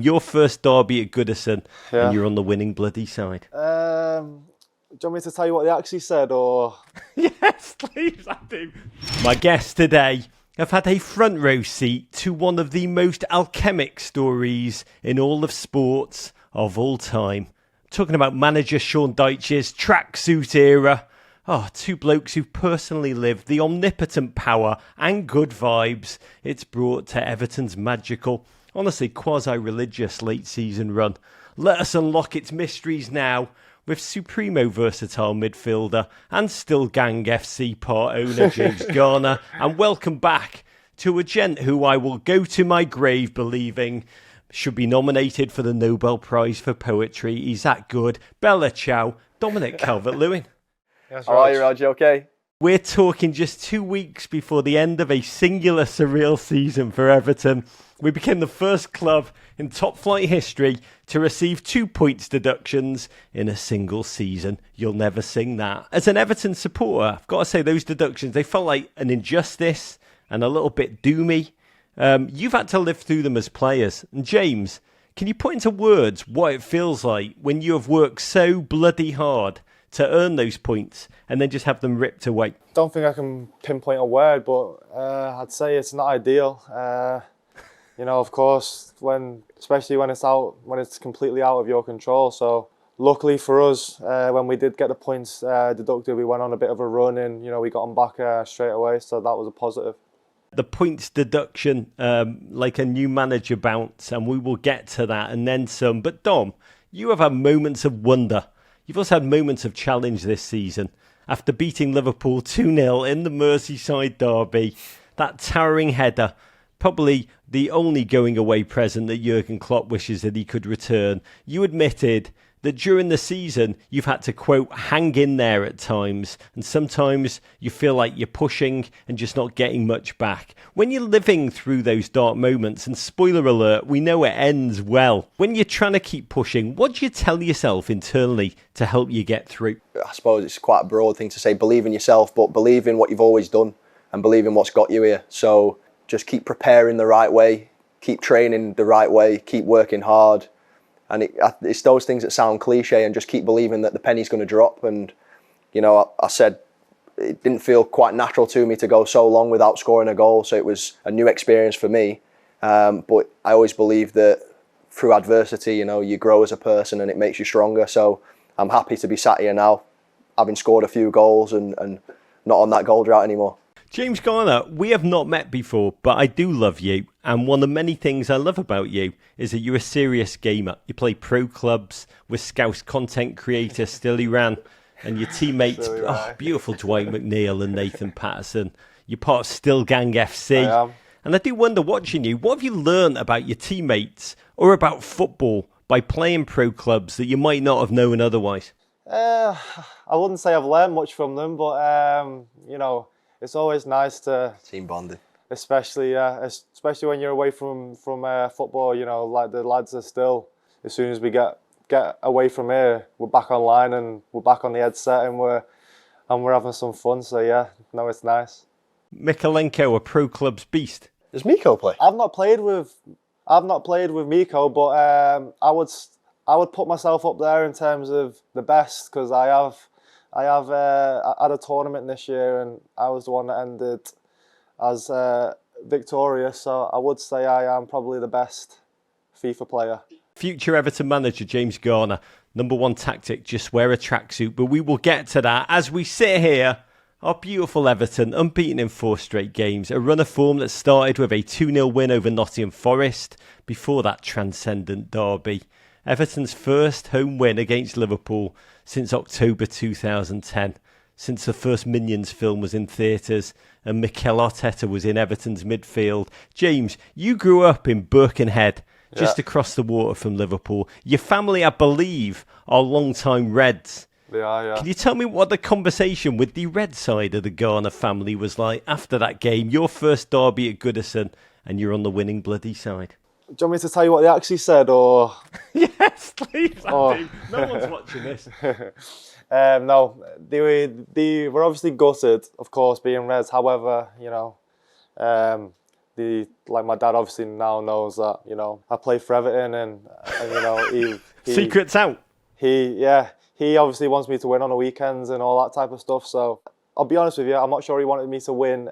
Your first derby at Goodison, and you're on the winning bloody side. Do you want me to tell you what they actually said, or...? Yes, please, I do. My guests today have had a front row seat to one of the most alchemic stories in all of sports of all time. Talking about manager Sean Dyche's tracksuit era. Oh, two blokes who've personally lived the omnipotent power and good vibes it's brought to Everton's magical, honestly quasi-religious late season run. Let us unlock its mysteries now with supremo versatile midfielder and still Gang FC part owner James Garner, and welcome back to a gent who I will go to my grave believing should be nominated for the Nobel Prize for Poetry. He's that good. Bella ciao, Dominic Calvert-Lewin. Yes, how are you, Raj? You okay? We're talking just 2 weeks before the end of a singular surreal season for Everton. We became the first club in top flight history to receive 2 points deductions in a single season. You'll never sing that. As an Everton supporter, I've got to say those deductions, they felt like an injustice and a little bit doomy. You've had to live through them as players. And James, can you put into words what it feels like when you have worked so bloody hard to earn those points and then just have them ripped away? Don't think I can pinpoint a word, but I'd say it's not ideal. You know, of course, especially when it's completely out of your control. So luckily for us, when we did get the points deducted, we went on a bit of a run and, you know, we got them back straight away. So that was a positive. The points deduction, like a new manager bounce, and we will get to that and then some. But Dom, you have had moments of wonder. You've also had moments of challenge this season. After beating Liverpool 2-0 in the Merseyside Derby, that towering header, probably the only going away present that Jurgen Klopp wishes that he could return. You admitted that during the season you've had to, quote, hang in there at times, and sometimes you feel like you're pushing and just not getting much back. When you're living through those dark moments, and spoiler alert, we know it ends well, when you're trying to keep pushing, what do you tell yourself internally to help you get through? I suppose it's quite a broad thing to say, believe in yourself, but believe in what you've always done and believe in what's got you here. So just keep preparing the right way, keep training the right way, keep working hard. And it's those things that sound cliche, and just keep believing that the penny's going to drop. And, you know, I said it didn't feel quite natural to me to go so long without scoring a goal. So it was a new experience for me. But I always believe that through adversity, you know, you grow as a person and it makes you stronger. So I'm happy to be sat here now, having scored a few goals and not on that goal drought anymore. James Garner, we have not met before, but I do love you. And one of the many things I love about you is that you're a serious gamer. You play pro clubs with Scouse content creator Stilly Ran, and your teammates, beautiful Dwight McNeil and Nathan Patterson. You're part of Still Gang FC. I am. And I do wonder, watching you, what have you learned about your teammates or about football by playing pro clubs that you might not have known otherwise? I wouldn't say I've learned much from them, but, you know, it's always nice to Team bonding. especially when you're away from football. You know, like the lads are still. As soon as we get away from here, we're back online and we're back on the headset and we're having some fun. So yeah, no, it's nice. Mikolenko, a pro club's beast. Does Miko play? I've not played with Miko, but I would put myself up there in terms of the best, because I had a tournament this year and I was the one that ended as victorious, so I would say I am probably the best FIFA player. Future Everton manager James Garner, number one tactic, just wear a tracksuit, but we will get to that as we sit here. Our beautiful Everton, unbeaten in 4 straight games, a run of form that started with a 2-0 win over Nottingham Forest before that transcendent derby. Everton's first home win against Liverpool since October 2010, since the first Minions film was in theatres and Mikel Arteta was in Everton's midfield. James, you grew up in Birkenhead, just across the water from Liverpool. Your family, I believe, are long-time Reds. They are, yeah. Can you tell me what the conversation with the Red side of the Garner family was like after that game, your first derby at Goodison, and you're on the winning bloody side? Do you want me to tell you what they actually said, or...? Yes, please. I do. No one's watching this. No, they were obviously gutted, of course, being Reds. However, you know, like my dad obviously now knows that, you know, I play for Everton, and you know, he Secret's out. He obviously wants me to win on the weekends and all that type of stuff. So I'll be honest with you, I'm not sure he wanted me to win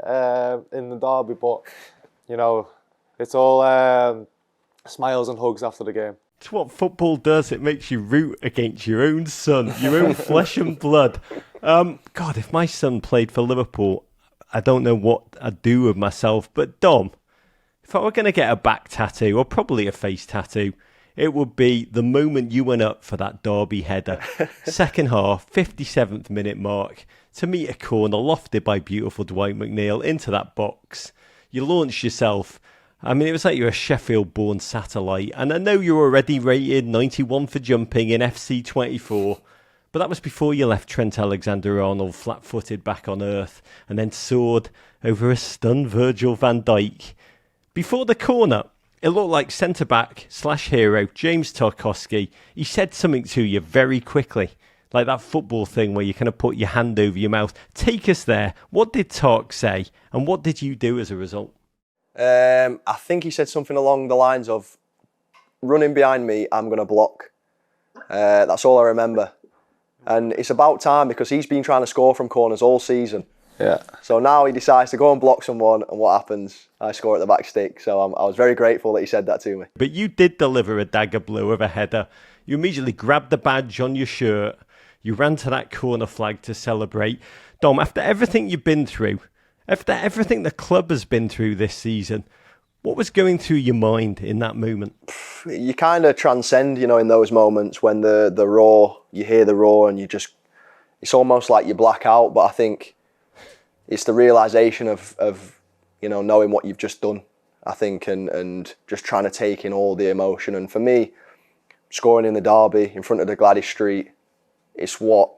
in the derby, but you know, it's all smiles and hugs after the game. It's what football does. It makes you root against your own son, your own flesh and blood. God, if my son played for Liverpool, I don't know what I'd do with myself. But Dom, if I were going to get a back tattoo, or probably a face tattoo, it would be the moment you went up for that derby header. Second half, 57th minute mark, to meet a corner lofted by beautiful Dwight McNeil into that box. You launched yourself. I mean, it was like you're a Sheffield-born satellite. And I know you're already rated 91 for jumping in FC24. But that was before you left Trent Alexander-Arnold flat-footed back on earth and then soared over a stunned Virgil van Dijk. Before the corner, it looked like centre-back/hero James Tarkowski. He said something to you very quickly, like that football thing where you kind of put your hand over your mouth. Take us there. What did Tark say, and what did you do as a result? I think he said something along the lines of, running behind me, I'm going to block. That's all I remember. And it's about time, because he's been trying to score from corners all season. Yeah. So now he decides to go and block someone, and what happens? I score at the back stick. So I was very grateful that he said that to me. But you did deliver a dagger blow of a header. You immediately grabbed the badge on your shirt. You ran to that corner flag to celebrate. Dom, after everything you've been through, after everything the club has been through this season, what was going through your mind in that moment? You kind of transcend, you know, in those moments when the roar, you hear the roar, and it's almost like you black out. But I think it's the realisation of you know, knowing what you've just done, I think, and just trying to take in all the emotion. And for me, scoring in the derby in front of the Gladys Street, it's what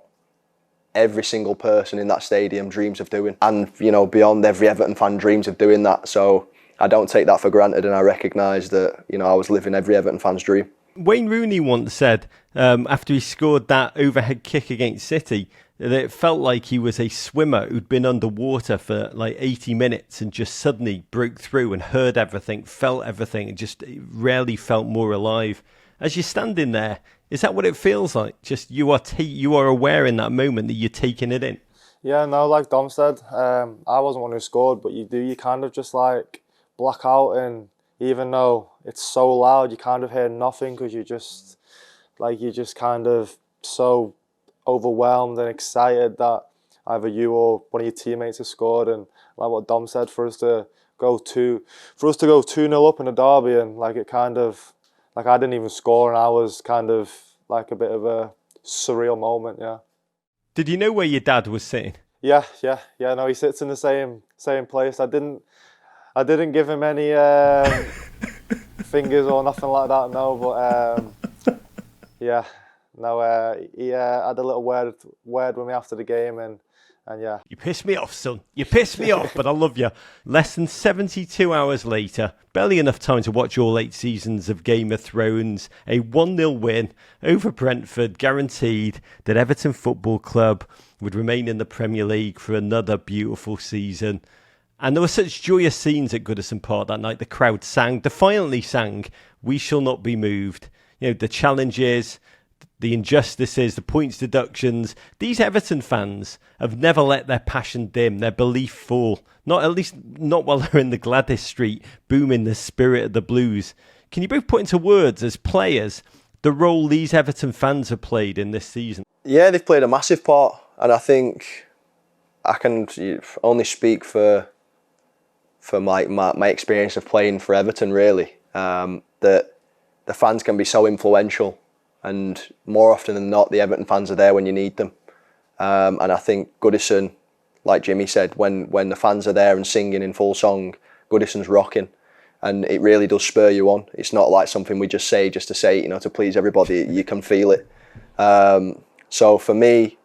every single person in that stadium dreams of doing. And, you know, beyond, every Everton fan dreams of doing that. So I don't take that for granted, and I recognise that, you know, I was living every Everton fan's dream. Wayne Rooney once said, after he scored that overhead kick against City, that it felt like he was a swimmer who'd been underwater for like 80 minutes and just suddenly broke through and heard everything, felt everything, and just rarely felt more alive. As you're standing there, is that what it feels like? Just you are aware in that moment that you're taking it in? Yeah, no, like Dom said, I wasn't one who scored, but you kind of just like black out, and even though it's so loud, you kind of hear nothing, because you're just kind of so overwhelmed and excited that either you or one of your teammates has scored. And like what Dom said, for us to go 2-0 up in a derby, and like it kind of, like I didn't even score, and I was kind of like a bit of a surreal moment. Yeah. Did you know where your dad was sitting? Yeah. No, he sits in the same place. I didn't give him any fingers or nothing like that. No, but yeah, no. He had a little word with me after the game, and yeah. You pissed me off, son. You pissed me off, but I love you. Less than 72 hours later, barely enough time to watch all 8 seasons of Game of Thrones, a 1-0 win over Brentford guaranteed that Everton Football Club would remain in the Premier League for another beautiful season. And there were such joyous scenes at Goodison Park that night. The crowd defiantly sang, "We shall not be moved." You know, the challenges, the injustices, the points deductions. These Everton fans have never let their passion dim, their belief fall. Not while they're in the Gladys Street, booming the spirit of the Blues. Can you both put into words, as players, the role these Everton fans have played in this season? Yeah, they've played a massive part, and I think I can only speak for my experience of playing for Everton, really, that the fans can be so influential, and more often than not, the Everton fans are there when you need them. And I think Goodison, like Jimmy said, when the fans are there and singing in full song, Goodison's rocking, and it really does spur you on. It's not like something we just say to say, you know, to please everybody. You can feel it. So for me,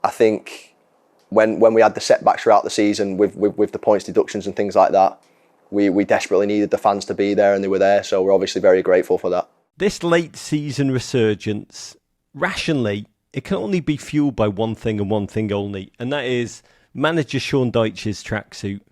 I think when we had the setbacks throughout the season with the points deductions and things like that, we desperately needed the fans to be there, and they were there. So we're obviously very grateful for that. This late season resurgence, rationally, it can only be fueled by one thing and one thing only, and that is manager Sean Dyche's tracksuit.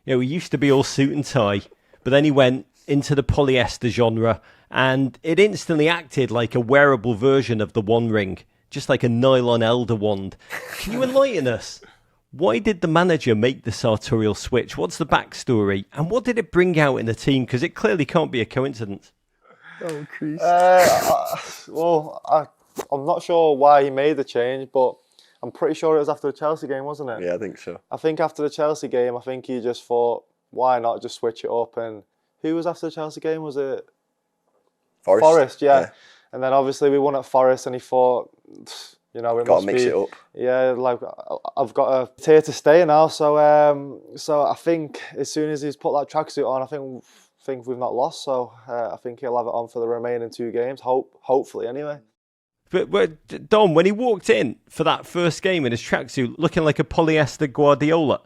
he used to be all suit and tie, but then he went into the polyester genre, and it instantly acted like a wearable version of the One Ring, just like a nylon elder wand. Can you enlighten us? Why did the manager make the sartorial switch? What's the backstory? And what did it bring out in the team? Because it clearly can't be a coincidence. Oh, Christ. I'm not sure why he made the change, but I'm pretty sure it was after the Chelsea game, wasn't it? Yeah, I think so. I think after the Chelsea game, I think he just thought, why not just switch it up? And who was after the Chelsea game? Was it Forest? Yeah. And then obviously we won at Forest, and he thought, it got to mix it up. Yeah, like I've got it's here to stay now. So I think as soon as he's put that tracksuit on, I think we've not lost. So I think he'll have it on for the remaining 2 games. Hopefully, anyway. But Dom, when he walked in for that first game in his tracksuit, looking like a polyester Guardiola,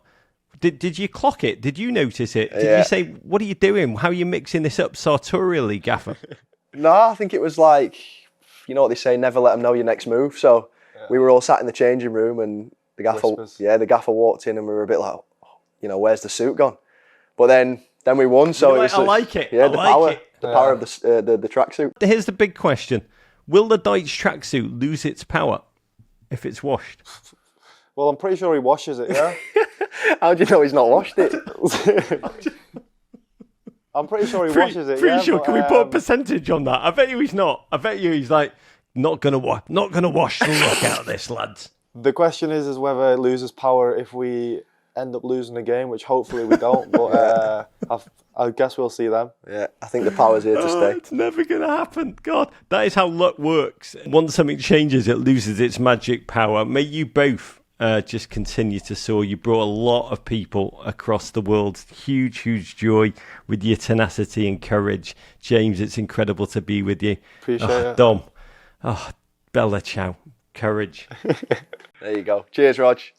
did you clock it? Did you notice it? Did you say, "What are you doing? How are you mixing this up sartorially, Gaffer?" No, I think it was like, you know what they say, never let them know your next move. So we were all sat in the changing room, and the gaffer walked in, and we were a bit like, where's the suit gone? But then we won, so it was. I like it. Yeah, the power of the tracksuit. Here's the big question: will the Dyche tracksuit lose its power if it's washed? Well, I'm pretty sure he washes it. Yeah. How do you know he's not washed it? I'm pretty sure he washes it. Pretty sure. But, can we put a percentage on that? I bet you he's not. I bet you he's like, not gonna wash the look out of this, lads. The question is whether it loses power if we end up losing the game, which hopefully we don't. But I guess we'll see them. Yeah, I think the power's here to stay. It's never gonna happen. God, that is how luck works. Once something changes, it loses its magic power. May you both just continue to soar. You brought a lot of people across the world. Huge joy with your tenacity and courage. James, it's incredible to be with you. Appreciate it. Dom, bella ciao. Courage. There you go. Cheers, Rog.